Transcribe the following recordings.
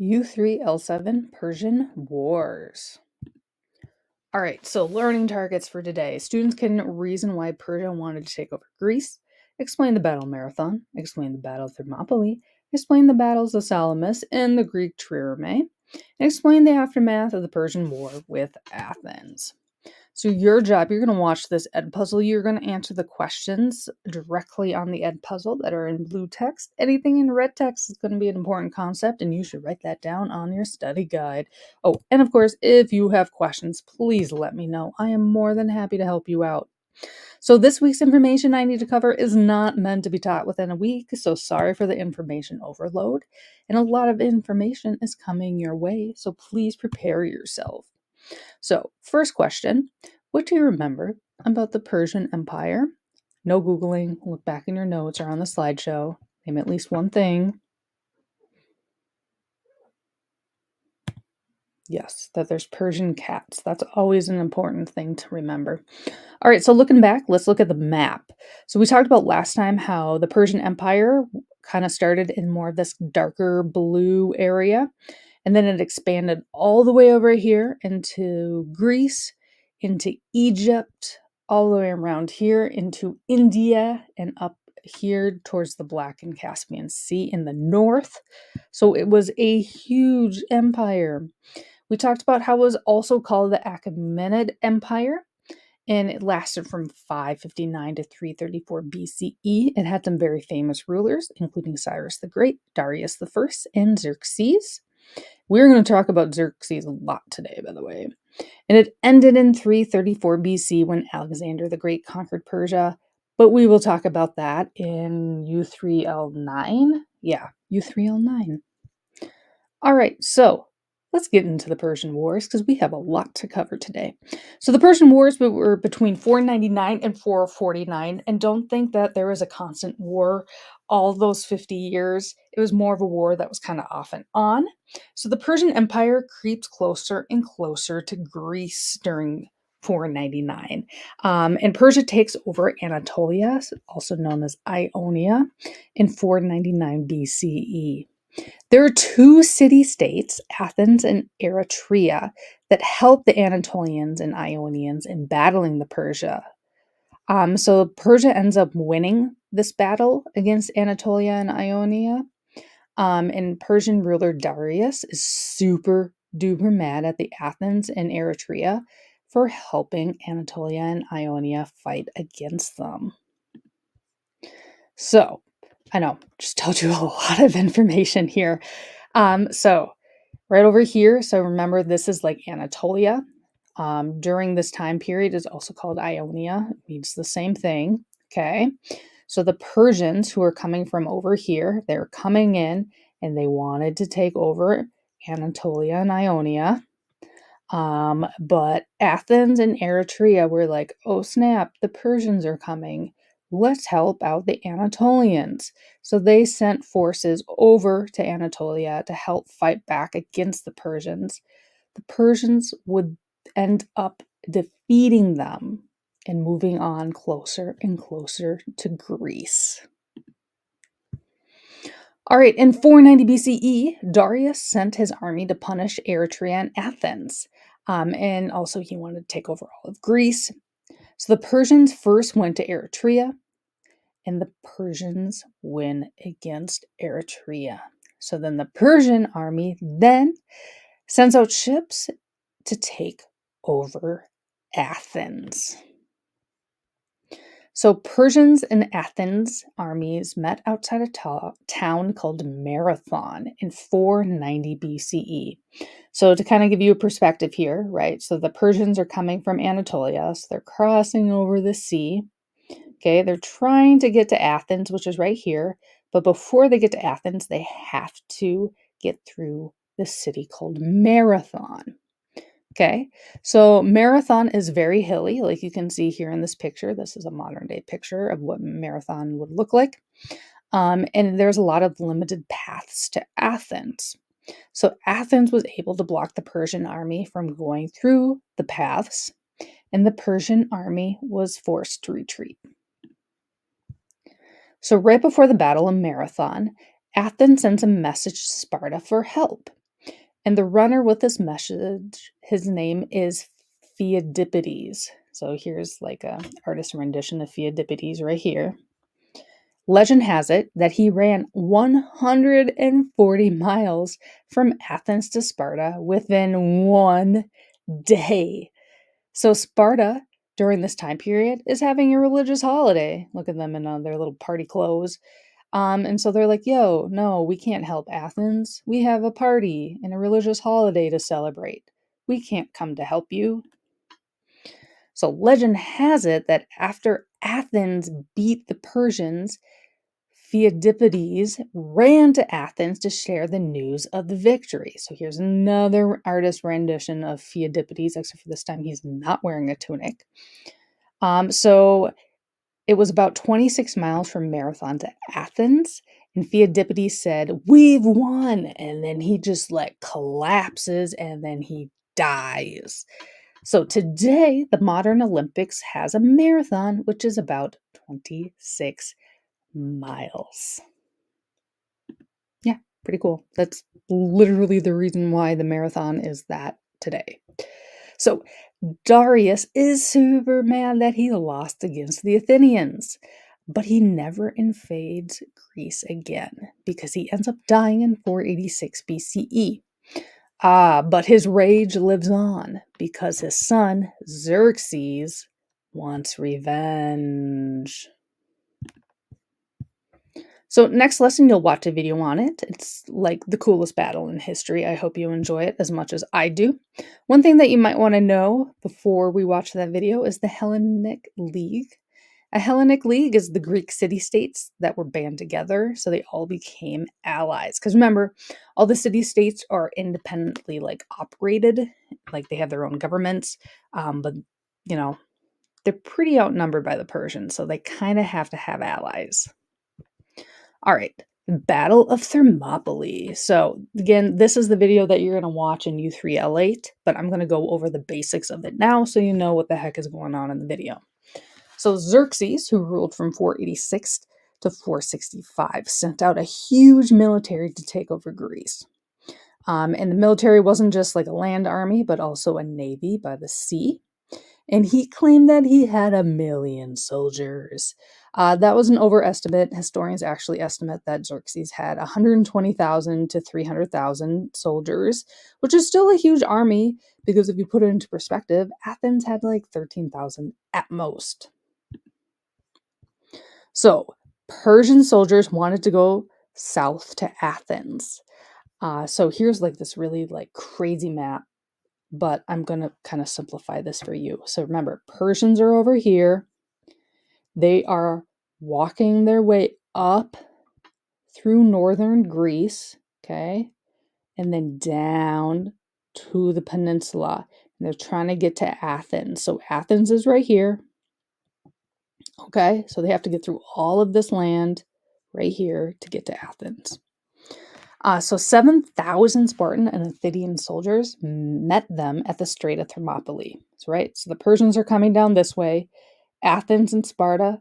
U3-L7 Persian Wars. All right, so learning targets for today. Students can reason why Persia wanted to take over Greece, explain the Battle of Marathon, explain the Battle of Thermopylae, explain the battles of Salamis and the Greek Trireme, and explain the aftermath of the Persian War with Athens. So your job, you're going to watch this ed puzzle. You're going to answer the questions directly on the ed puzzle that are in blue text. Anything in red text is going to be an important concept, and you should write that down on your study guide. Oh, and of course, if you have questions, please let me know. I am more than happy to help you out. So this week's information I need to cover is not meant to be taught within a week, so sorry for the information overload. And a lot of information is coming your way, so please prepare yourself. So, first question, what do you remember about the Persian Empire? No Googling, look back in your notes or on the slideshow, name at least one thing. Yes, that there's Persian cats. That's always an important thing to remember. All right, so looking back, let's look at the map. So we talked about last time how the Persian Empire kind of started in more of this darker blue area, and then it expanded all the way over here into Greece, into Egypt, all the way around here into India, and up here towards the Black and Caspian Sea in the north. So it was a huge empire. We talked about how it was also called the Achaemenid Empire, and it lasted from 559 to 334 BCE. It had some very famous rulers, including Cyrus the Great, Darius the First, and Xerxes. We're going to talk about Xerxes a lot today, by the way. And it ended in 334 BC when Alexander the Great conquered Persia, but we will talk about that in U3-L9. Yeah, U3-L9. All right, so let's get into the Persian Wars because we have a lot to cover today. So the Persian Wars were between 499 and 449, and don't think that there was a constant war all those 50 years. It was more of a war that was kind of off and on. So the Persian Empire creeps closer and closer to Greece during 499. And Persia takes over Anatolia, also known as Ionia, in 499 BCE. There are two city-states, Athens and Eretria, that help the Anatolians and Ionians in battling the Persia. So Persia ends up winning this battle against Anatolia and Ionia. And Persian ruler Darius is super duper mad at the Athens and Eretria for helping Anatolia and Ionia fight against them. So, I know, just told you a lot of information here. So right over here, so remember this is like Anatolia. During this time period is also called Ionia. It means the same thing. Okay. So the Persians who are coming from over here, they're coming in and they wanted to take over Anatolia and Ionia. But Athens and Eretria were like, oh snap, the Persians are coming. Let's help out the Anatolians. So they sent forces over to Anatolia to help fight back against the Persians. The Persians would end up defeating them and moving on closer and closer to Greece. All right, in 490 BCE, Darius sent his army to punish Eretria and Athens. And also he wanted to take over all of Greece. So the Persians first went to Eretria, and the Persians win against Eretria. So then the Persian army then sends out ships to take over Athens. So Persians and Athens armies met outside a town called Marathon in 490 BCE. So to kind of give you a perspective here, right? So the Persians are coming from Anatolia, so they're crossing over the sea. Okay, they're trying to get to Athens, which is right here. But before they get to Athens, they have to get through the city called Marathon. Okay, so Marathon is very hilly, like you can see here in this picture. This is a modern day picture of what Marathon would look like. And there's a lot of limited paths to Athens. So Athens was able to block the Persian army from going through the paths, and the Persian army was forced to retreat. So right before the Battle of Marathon, Athens sends a message to Sparta for help. And the runner with this message, his name is Theodippides. So here's like a artist rendition of Theodippides right here. Legend has it that he ran 140 miles from Athens to Sparta within 1 day. So Sparta, during this time period, is having a religious holiday. Look at them in their little party clothes. And so they're like, yo, no, we can't help Athens. We have a party and a religious holiday to celebrate. We can't come to help you. So legend has it that after Athens beat the Persians, Theodippides ran to Athens to share the news of the victory. So here's another artist rendition of Theodippides, except for this time he's not wearing a tunic. So it was about 26 miles from Marathon to Athens, and Theodippides said, "We've won!" And then he just like collapses and then he dies. So today, the modern Olympics has a marathon, which is about 26 miles. Yeah, pretty cool. That's literally the reason why the marathon is that today. So Darius is super mad that he lost against the Athenians, but he never invades Greece again because he ends up dying in 486 BCE. But his rage lives on because his son, Xerxes, wants revenge. So next lesson, you'll watch a video on it. It's like the coolest battle in history. I hope you enjoy it as much as I do. One thing that you might want to know before we watch that video is the Hellenic League. A Hellenic League is the Greek city-states that were band together, so they all became allies. Because remember, all the city-states are independently like operated, like they have their own governments, but you know, they're pretty outnumbered by the Persians, so they kind of have to have allies. All right, Battle of Thermopylae. So again, this is the video that you're going to watch in U3-L8, but I'm going to go over the basics of it now so you know what the heck is going on in the video. So Xerxes, who ruled from 486 to 465, sent out a huge military to take over Greece. And the military wasn't just like a land army, but also a navy by the sea. And he claimed that he had 1,000,000 soldiers. That was an overestimate. Historians actually estimate that Xerxes had 120,000 to 300,000 soldiers, which is still a huge army because if you put it into perspective, Athens had like 13,000 at most. So Persian soldiers wanted to go south to Athens. So here's like this really like crazy map, but I'm going to kind of simplify this for you. So remember, Persians are over here. They are walking their way up through northern Greece, okay, and then down to the peninsula. And they're trying to get to Athens. So Athens is right here. Okay, so they have to get through all of this land right here to get to Athens. So 7,000 Spartan and Athenian soldiers met them at the Strait of Thermopylae. That's right. So the Persians are coming down this way. Athens and Sparta,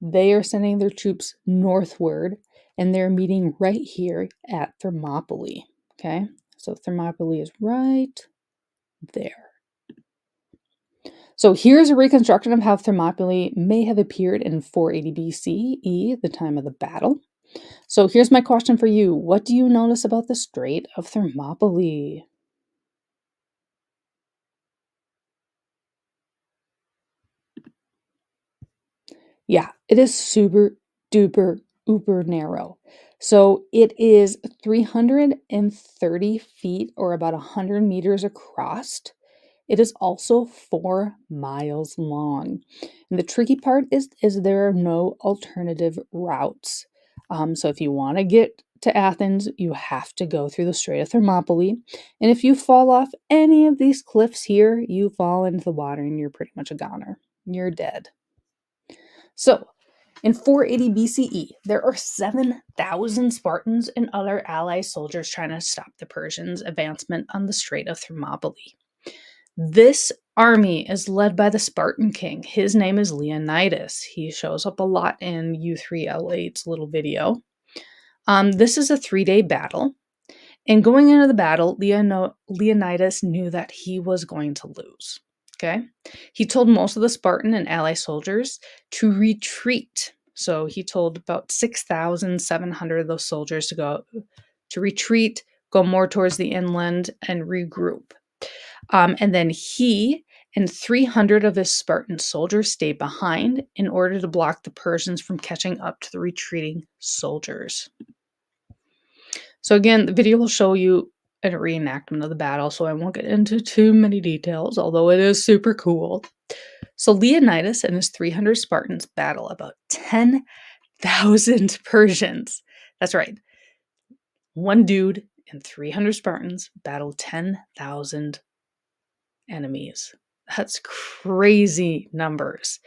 they are sending their troops northward, and they're meeting right here at Thermopylae. Okay, so Thermopylae is right there. So here's a reconstruction of how Thermopylae may have appeared in 480 BCE, the time of the battle. So here's my question for you. What do you notice about the Strait of Thermopylae? Yeah, it is super duper uber narrow. So it is 330 feet or about 100 meters across. It is also 4 miles long. And the tricky part is there are no alternative routes. So if you want to get to Athens, you have to go through the Strait of Thermopylae. And if you fall off any of these cliffs here, you fall into the water and you're pretty much a goner. You're dead. So in 480 BCE, there are 7,000 Spartans and other ally soldiers trying to stop the Persians' advancement on the Strait of Thermopylae. This army is led by the Spartan king. His name is Leonidas. He shows up a lot in U3-L8's little video. This is a 3-day battle, And going into the battle, Leonidas knew that he was going to lose. Okay. He told most of the Spartan and ally soldiers to retreat. So he told about 6,700 of those soldiers to retreat, go more towards the inland, and regroup. And then he and 300 of his Spartan soldiers stayed behind in order to block the Persians from catching up to the retreating soldiers. So again, the video will show you a reenactment of the battle, so I won't get into too many details, although it is super cool. So Leonidas and his 300 Spartans battle about 10,000 Persians. That's right. One dude and 300 Spartans battle 10,000 enemies. That's crazy numbers.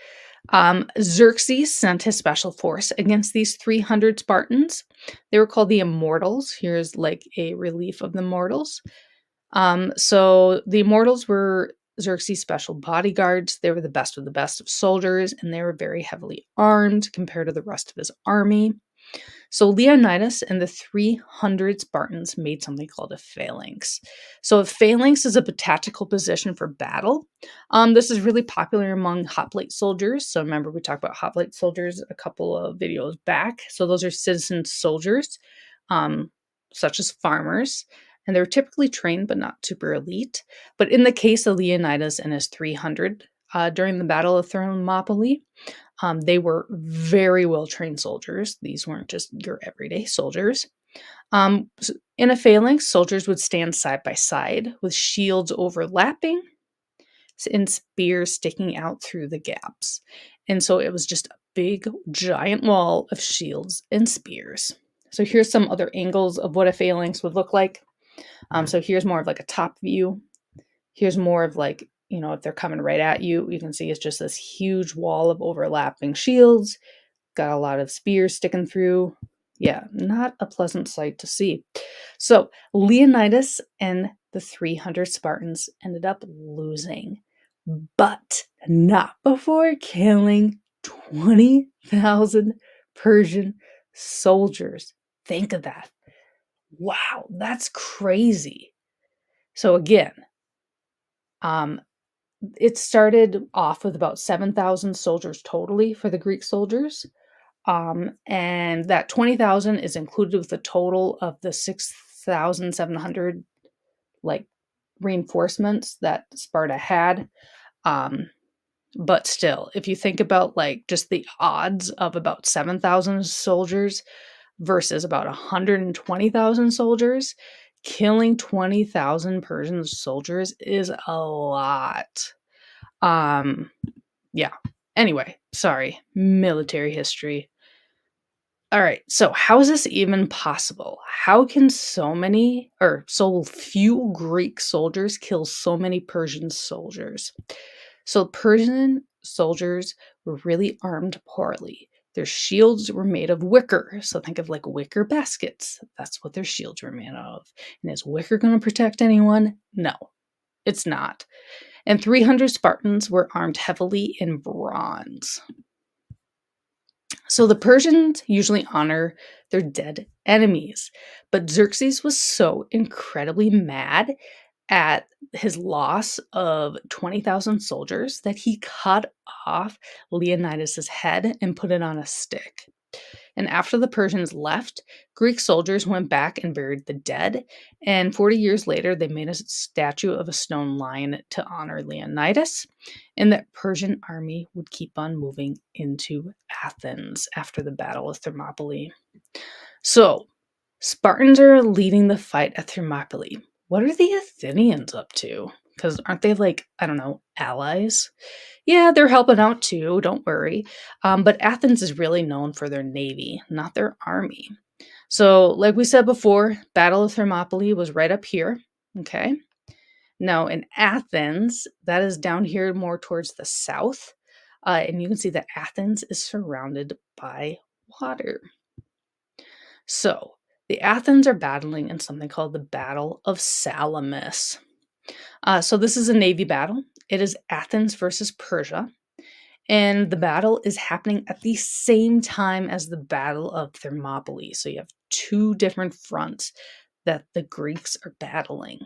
Xerxes sent his special force against these 300 Spartans. They were called the Immortals. Here's like a relief of the Immortals. So the Immortals were Xerxes' special bodyguards. They were the best of soldiers, and they were very heavily armed compared to the rest of his army. So Leonidas and the 300 Spartans made something called a phalanx. So a phalanx is a tactical position for battle. This is really popular among hoplite soldiers. So remember, we talked about hoplite soldiers a couple of videos back. So those are citizen soldiers, such as farmers. And they're typically trained, but not super elite. But in the case of Leonidas and his 300 during the Battle of Thermopylae, they were very well-trained soldiers. These weren't just your everyday soldiers. In a phalanx, soldiers would stand side by side with shields overlapping and spears sticking out through the gaps. And so it was just a big, giant wall of shields and spears. So here's some other angles of what a phalanx would look like. So here's more of like a top view. Here's more of like, if they're coming right at you, you can see it's just this huge wall of overlapping shields. Got a lot of spears sticking through. Yeah, not a pleasant sight to see. So Leonidas and the 300 Spartans ended up losing, but not before killing 20,000 Persian soldiers. Think of that. Wow, that's crazy. So again, it started off with about 7,000 soldiers totally for the Greek soldiers. And that 20,000 is included with the total of the 6,700 like reinforcements that Sparta had. But still, if you think about like just the odds of about 7,000 soldiers versus about 120,000 soldiers, killing 20,000 Persian soldiers is a lot. Yeah. Anyway, sorry. Military history. All right. So, how is this even possible? How can so few Greek soldiers kill so many Persian soldiers? So, Persian soldiers were really armed poorly. Their shields were made of wicker. So, think of like wicker baskets. That's what their shields were made of. And is wicker going to protect anyone? No, it's not. And 300 Spartans were armed heavily in bronze. So the Persians usually honor their dead enemies, but Xerxes was so incredibly mad at his loss of 20,000 soldiers that he cut off Leonidas's head and put it on a stick. And after the Persians left, Greek soldiers went back and buried the dead. And 40 years later, they made a statue of a stone lion to honor Leonidas. And the Persian army would keep on moving into Athens after the Battle of Thermopylae. So, Spartans are leading the fight at Thermopylae. What are the Athenians up to? Because aren't they like, I don't know, allies? Yeah, they're helping out too, don't worry. But Athens is really known for their navy, not their army. So, like we said before, Battle of Thermopylae was right up here, okay? Now, in Athens, that is down here more towards the south, and you can see that Athens is surrounded by water. So, the Athens are battling in something called the Battle of Salamis. So this is a navy battle. It is Athens versus Persia. And the battle is happening at the same time as the Battle of Thermopylae. So you have two different fronts that the Greeks are battling.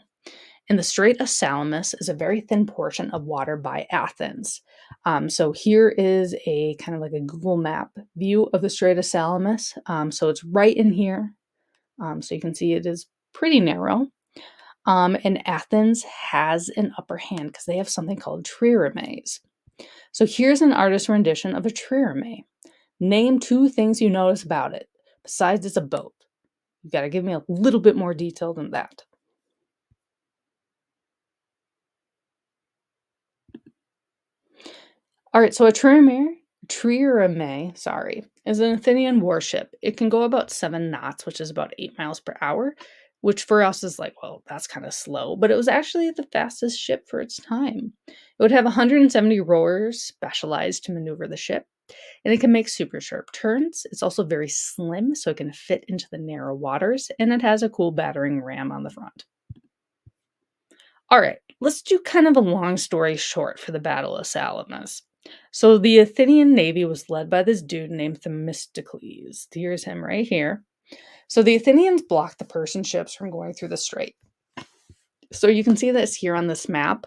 And the Strait of Salamis is a very thin portion of water by Athens. So here is a kind of like a Google map view of the Strait of Salamis. So it's right in here. So you can see it is pretty narrow. And Athens has an upper hand because they have something called triremes. So here's an artist's rendition of a trireme. Name 2 things you notice about it, besides it's a boat. You got to give me a little bit more detail than that. All right, so a trireme, is an Athenian warship. It can go about 7 knots, which is about 8 miles per hour, which for us is like, well, that's kind of slow, but it was actually the fastest ship for its time. It would have 170 rowers specialized to maneuver the ship, and it can make super sharp turns. It's also very slim, so it can fit into the narrow waters, and it has a cool battering ram on the front. All right, let's do kind of a long story short for the Battle of Salamis. So the Athenian navy was led by this dude named Themistocles. Here's him right here. So the Athenians blocked the Persian ships from going through the strait. So you can see this here on this map.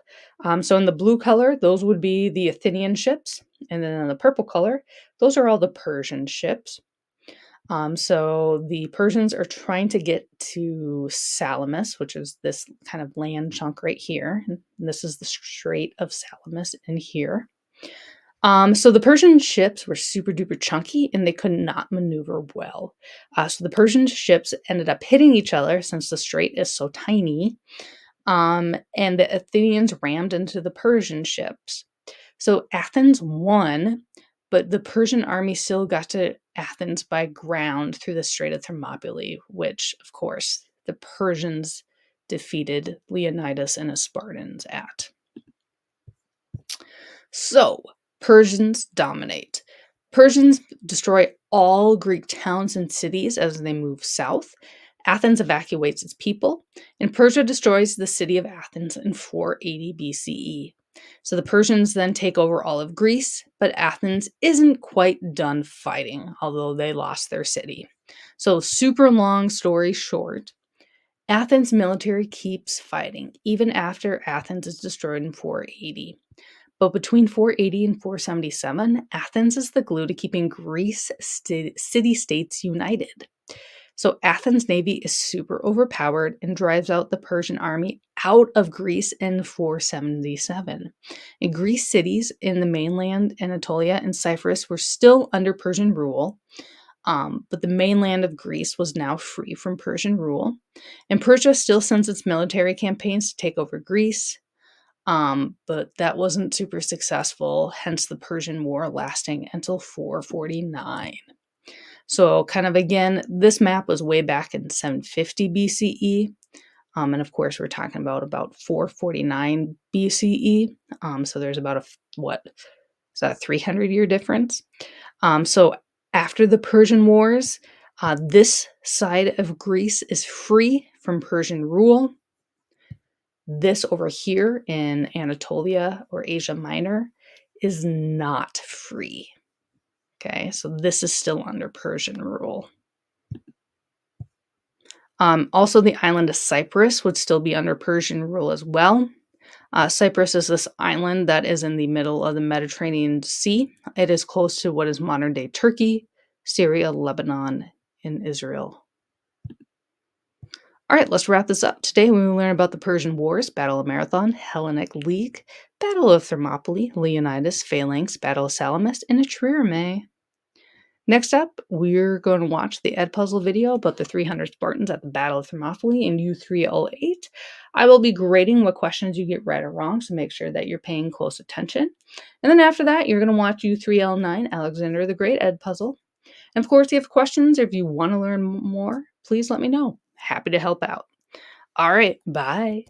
So in the blue color, those would be the Athenian ships. And then in the purple color, those are all the Persian ships. So the Persians are trying to get to Salamis, which is this kind of land chunk right here. And this is the Strait of Salamis in here. So the Persian ships were super duper chunky and they could not maneuver well. So the Persian ships ended up hitting each other since the strait is so tiny. And the Athenians rammed into the Persian ships. So Athens won, but the Persian army still got to Athens by ground through the Strait of Thermopylae, which, of course, the Persians defeated Leonidas and his Spartans at. So, Persians dominate. Persians destroy all Greek towns and cities as they move south. Athens evacuates its people, and Persia destroys the city of Athens in 480 BCE. So the Persians then take over all of Greece, but Athens isn't quite done fighting, although they lost their city. So, super long story short, Athens' military keeps fighting, even after Athens is destroyed in 480. But between 480 and 477, Athens is the glue to keeping Greece city-states united. So Athens' navy is super overpowered and drives out the Persian army out of Greece in 477. And Greece cities in the mainland, Anatolia, and Cyprus were still under Persian rule, but the mainland of Greece was now free from Persian rule. And Persia still sends its military campaigns to take over Greece, but that wasn't super successful, hence the Persian War lasting until 449. So kind of again, this map was way back in 750 BCE. And of course, we're talking about 449 BCE. So there's about is that a 300-year difference? So after the Persian Wars, this side of Greece is free from Persian rule. This over here in Anatolia or Asia Minor is not free. Okay, so this is still under Persian rule. Also, the island of Cyprus would still be under Persian rule as well. Cyprus is this island that is in the middle of the Mediterranean Sea. It is close to what is modern-day Turkey, Syria, Lebanon, and Israel. All right, let's wrap this up. Today we will learn about the Persian Wars, Battle of Marathon, Hellenic League, Battle of Thermopylae, Leonidas, Phalanx, Battle of Salamis, and a trireme. Next up, we're going to watch the Edpuzzle video about the 300 Spartans at the Battle of Thermopylae in U3-L7. I will be grading what questions you get right or wrong, so make sure that you're paying close attention. And then after that, you're going to watch U3-L9, Alexander the Great Edpuzzle. And of course, if you have questions or if you want to learn more, please let me know. Happy to help out. All right, bye.